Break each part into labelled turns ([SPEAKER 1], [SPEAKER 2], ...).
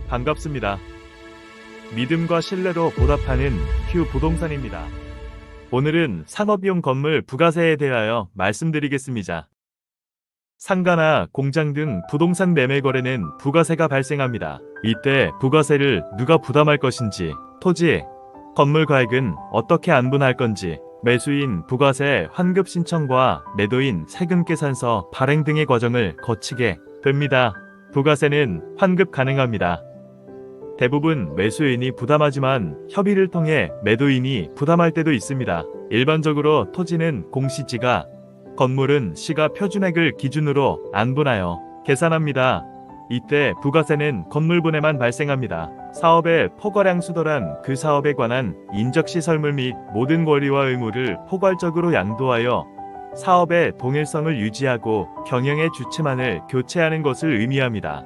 [SPEAKER 1] 반갑습니다. 믿음과 신뢰로 보답하는 큐 부동산입니다. 오늘은 상업용 건물 부가세에 대하여 말씀드리겠습니다. 상가나 공장 등 부동산 매매 거래는 부가세가 발생합니다. 이때 부가세를 누가 부담할 것인지, 토지, 건물 가액은 어떻게 안분할 건지, 매수인 부가세 환급 신청과 매도인 세금 계산서 발행 등의 과정을 거치게 됩니다. 부가세는 환급 가능합니다. 대부분 매수인이 부담하지만 협의를 통해 매도인이 부담할 때도 있습니다. 일반적으로 토지는 공시지가, 건물은 시가 표준액을 기준으로 안분하여 계산합니다. 이때 부가세는 건물분에만 발생합니다. 사업의 포괄량 수도란 그 사업에 관한 인적시설물 및 모든 권리와 의무를 포괄적으로 양도하여 사업의 동일성을 유지하고 경영의 주체만을 교체하는 것을 의미합니다.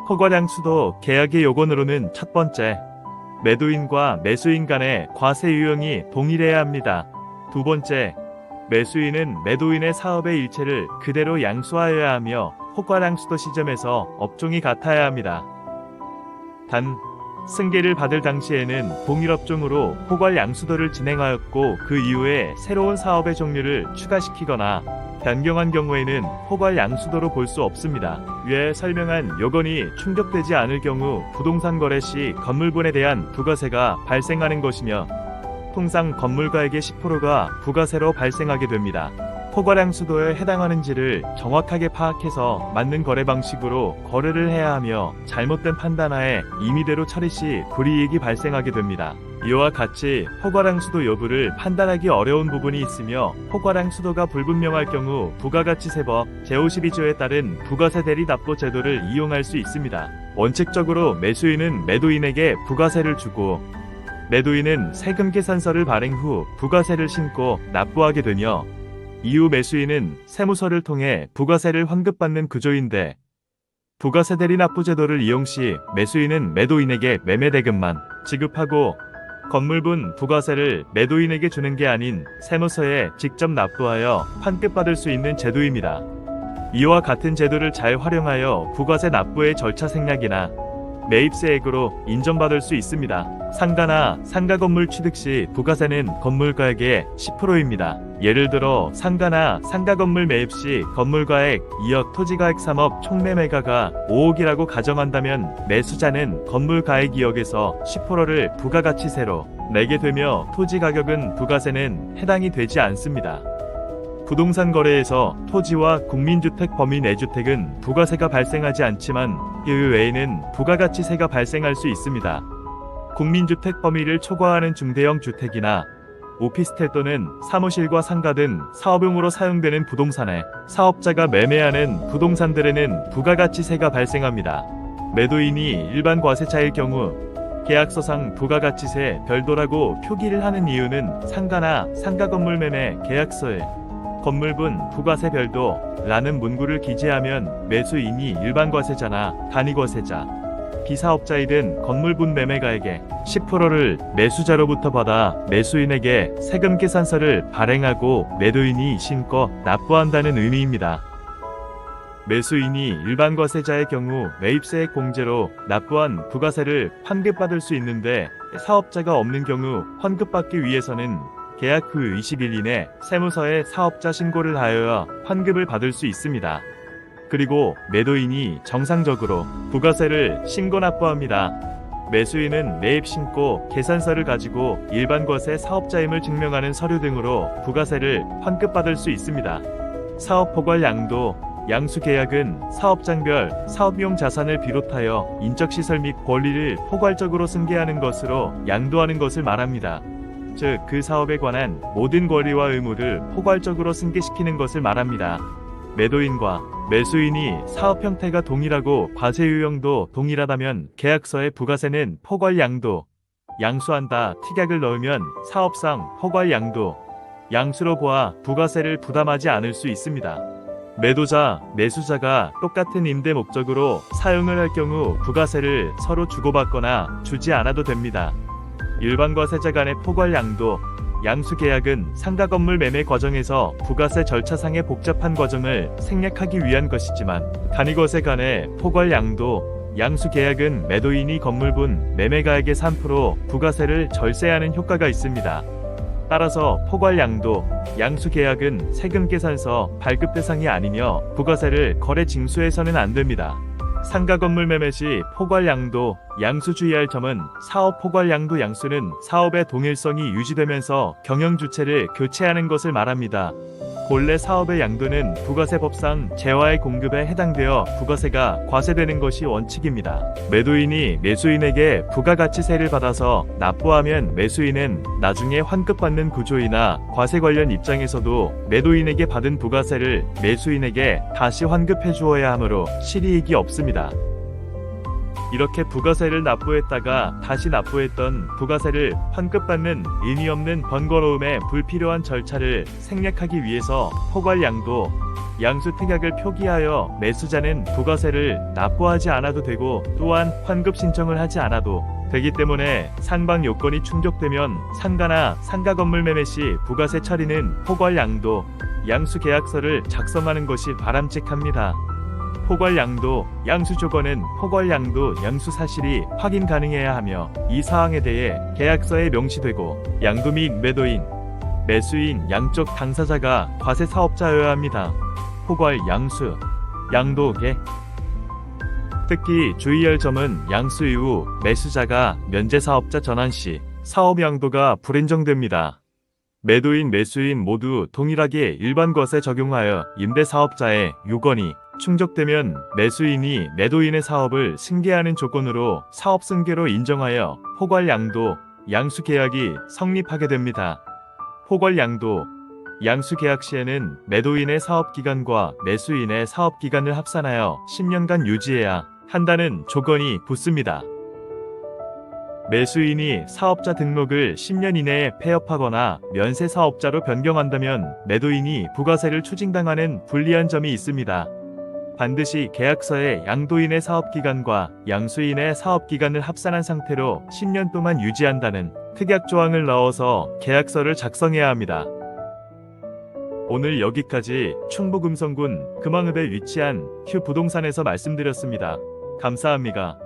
[SPEAKER 1] 포괄량 수도 계약의 요건으로는 첫 번째, 매도인과 매수인 간의 과세 유형이 동일해야 합니다. 두 번째, 매수인은 매도인의 사업의 일체를 그대로 양수하여야 하며 포괄량 수도 시점에서 업종이 같아야 합니다. 단, 승계를 받을 당시에는 동일 업종으로 포괄 양수도를 진행하였고 그 이후에 새로운 사업의 종류를 추가시키거나 변경한 경우에는 포괄 양수도로 볼 수 없습니다. 위에 설명한 요건이 충족되지 않을 경우 부동산 거래 시 건물분에 대한 부가세가 발생하는 것이며 통상 건물가액의 10%가 부가세로 발생하게 됩니다. 포괄량 수도에 해당하는지를 정확하게 파악해서 맞는 거래 방식으로 거래를 해야 하며 잘못된 판단하에 임의대로 처리 시 불이익이 발생하게 됩니다. 이와 같이 포괄량 수도 여부를 판단하기 어려운 부분이 있으며 포괄량 수도가 불분명할 경우 부가가치세법 제52조에 따른 부가세 대리 납부 제도를 이용할 수 있습니다. 원칙적으로 매수인은 매도인에게 부가세를 주고 매도인은 세금 계산서를 발행 후 부가세를 신고 납부하게 되며 이후 매수인은 세무서를 통해 부가세를 환급받는 구조인데 부가세 대리 납부 제도를 이용 시 매수인은 매도인에게 매매대금만 지급하고 건물분 부가세를 매도인에게 주는 게 아닌 세무서에 직접 납부하여 환급받을 수 있는 제도입니다. 이와 같은 제도를 잘 활용하여 부가세 납부의 절차 생략이나 매입세액으로 인정받을 수 있습니다. 상가나 상가 건물 취득 시 부가세는 건물가액의 10%입니다. 예를 들어 상가나 상가 건물 매입 시 건물가액 2억, 토지가액 3억, 총매매가가 5억이라고 가정한다면 매수자는 건물가액 2억에서 10%를 부가가치세로 내게 되며 토지 가격은 부가세는 해당이 되지 않습니다. 부동산 거래에서 토지와 국민주택 범위 내주택은 부가세가 발생하지 않지만 그 외에는 부가가치세가 발생할 수 있습니다. 국민주택 범위를 초과하는 중대형 주택이나 오피스텔 또는 사무실과 상가 등 사업용으로 사용되는 부동산에 사업자가 매매하는 부동산들에는 부가가치세가 발생합니다. 매도인이 일반 과세자일 경우 계약서상 부가가치세 별도라고 표기를 하는 이유는 상가나 상가 건물 매매 계약서에 건물분 부가세 별도라는 문구를 기재하면 매수인이 일반 과세자나 단위 과세자, 비사업자이든 건물분 매매가액의 10%를 매수자로부터 받아 매수인에게 세금 계산서를 발행하고 매도인이 신고 납부한다는 의미입니다. 매수인이 일반 과세자의 경우 매입세액 공제로 납부한 부가세를 환급받을 수 있는데 사업자가 없는 경우 환급받기 위해서는 계약 후 20일 이내 세무서에 사업자 신고를 하여야 환급을 받을 수 있습니다. 그리고 매도인이 정상적으로 부가세를 신고 납부합니다. 매수인은 매입 신고 계산서를 가지고 일반 과세 사업자임을 증명하는 서류 등으로 부가세를 환급받을 수 있습니다. 사업 포괄 양도, 양수 계약은 사업장별 사업용 자산을 비롯하여 인적시설 및 권리를 포괄적으로 승계하는 것으로 양도하는 것을 말합니다. 즉, 그 사업에 관한 모든 권리와 의무를 포괄적으로 승계시키는 것을 말합니다. 매도인과 매수인이 사업 형태가 동일하고 과세 유형도 동일하다면 계약서에 부가세는 포괄 양도, 양수한다 특약을 넣으면 사업상 포괄 양도, 양수로 보아 부가세를 부담하지 않을 수 있습니다. 매도자, 매수자가 똑같은 임대 목적으로 사용을 할 경우 부가세를 서로 주고받거나 주지 않아도 됩니다. 일반 과세자 간의 포괄 양도, 양수 계약은 상가 건물 매매 과정에서 부가세 절차상의 복잡한 과정을 생략하기 위한 것이지만 단위 과세 간의 포괄 양도, 양수 계약은 매도인이 건물분 매매가액의 3% 부가세를 절세하는 효과가 있습니다. 따라서 포괄 양도, 양수 계약은 세금 계산서 발급 대상이 아니며 부가세를 거래 징수해서는 안 됩니다. 상가 건물 매매 시 포괄 양도, 양수 주의할 점은 사업 포괄 양도 양수는 사업의 동일성이 유지되면서 경영 주체를 교체하는 것을 말합니다. 본래 사업의 양도는 부가세법상 재화의 공급에 해당되어 부가세가 과세되는 것이 원칙입니다. 매도인이 매수인에게 부가가치세를 받아서 납부하면 매수인은 나중에 환급받는 구조이나 과세 관련 입장에서도 매도인에게 받은 부가세를 매수인에게 다시 환급해 주어야 하므로 실이익이 없습니다. 이렇게 부가세를 납부했다가 다시 납부했던 부가세를 환급받는 의미 없는 번거로움에 불필요한 절차를 생략하기 위해서 포괄 양도, 양수 특약을 표기하여 매수자는 부가세를 납부하지 않아도 되고 또한 환급 신청을 하지 않아도 되기 때문에 상반 요건이 충족되면 상가나 상가 건물 매매 시 부가세 처리는 포괄 양도, 양수 계약서를 작성하는 것이 바람직합니다. 포괄 양도, 양수 조건은 포괄 양도, 양수 사실이 확인 가능해야 하며 이 사항에 대해 계약서에 명시되고 양도 및 매도인, 매수인 양쪽 당사자가 과세 사업자여야 합니다. 포괄 양수, 양도계. 특히 주의할 점은 양수 이후 매수자가 면제 사업자 전환 시 사업 양도가 불인정됩니다. 매도인, 매수인 모두 동일하게 일반 과세 적용하여 임대 사업자의 요건이 충족되면 매수인이 매도인의 사업을 승계하는 조건으로 사업 승계로 인정하여 포괄 양도, 양수 계약이 성립하게 됩니다. 포괄 양도, 양수 계약 시에는 매도인의 사업 기간과 매수인의 사업 기간을 합산하여 10년간 유지해야 한다는 조건이 붙습니다. 매수인이 사업자 등록을 10년 이내에 폐업하거나 면세 사업자로 변경한다면 매도인이 부가세를 추징당하는 불리한 점이 있습니다. 반드시 계약서에 양도인의 사업기간과 양수인의 사업기간을 합산한 상태로 10년 동안 유지한다는 특약 조항을 넣어서 계약서를 작성해야 합니다. 오늘 여기까지 충북 음성군 금왕읍에 위치한 큐 부동산에서 말씀드렸습니다. 감사합니다.